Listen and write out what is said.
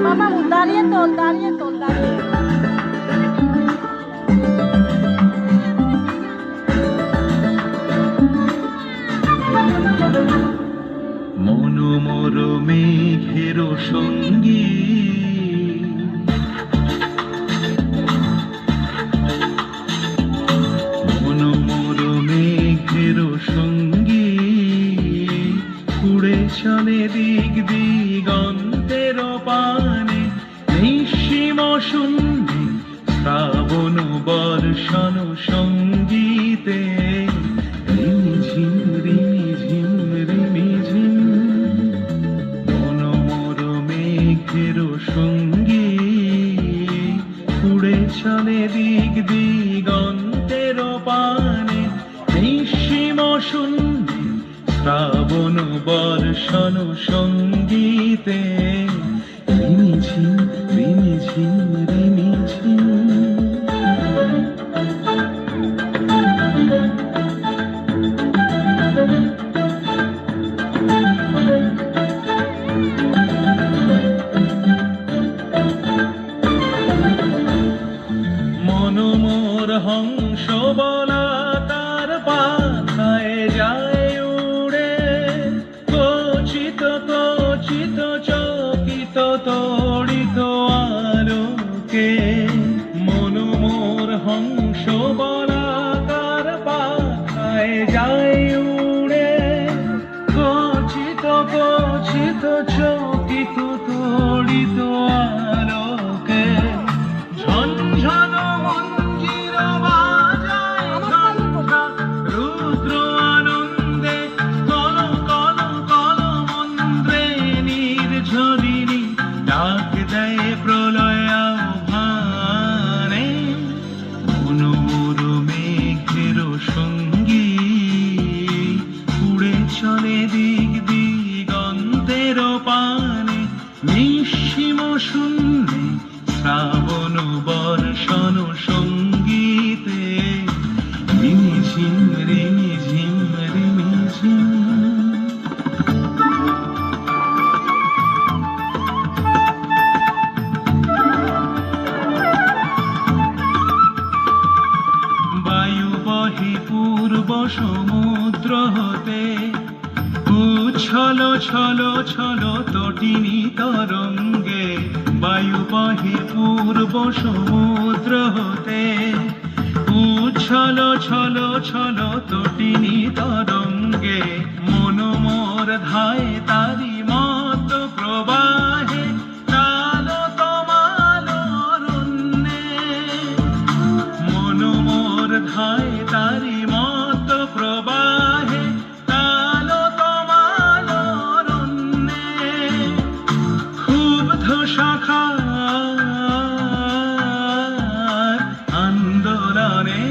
Mamá, daria tol, daria tol, daria. মনোমর মেঘের সঙ্গী মনোমর মেঘের সঙ্গী উড়ে চলে দিক দিগন্তের পানে নিঃসীম শূন্যে শ্রাবণ বর্ষণ সঙ্গীতে রিমিঝিম রিমিঝিম রিমিঝিম মনোমর মেঘের সঙ্গী উড়ে চলে দিক দিগন্তের পানে নিঃসীম শূন্যে শ্রাবণ বর্ষণ সঙ্গীতে রিমিঝিম রিমিঝিম রিমিঝিম মনোমর হংস বলা তার পাখায় যায় উড়ে কচিত কচিত চকিত তড়িত আলোকে মনোমর হংস বলা তার পাখায় যায় উড়ে কচিত কচিত চকিত তড়িত আলোকে ঝনঝন মঞ্জির বাজায় ঝঞ্ঝা রুদ্র আনন্দে কল কল কল মন্ত্রে নির্ঝরিণী ডাক দেয় প্রলয় আহ্বানে মনোমর মেঘের সঙ্গী উড়ে চলে দিক দিগন্তের পানে নিঃসীম শূন্যে শ্রাবণ বর্ষণ সঙ্গীতে রিমিঝিম রিমিঝিম রিমিঝিম বায়ু বহে পূর্ব সমুদ্র হতে উচ্ছল ছল ছল তটিনী তরঙ্গে বায়ু বহে পূর্ব সমুদ্র হতে উচ্ছল ছল ছল তটিনী তরঙ্গে মনোমর ধায় তারি মত প্রবাহে তাল তমাল অরণ্যে মনোমর ধায় তারি মত প্রবাহে তাল তমাল অরণ্যে ক্ষুব্ধ শাখার আন্দোলনে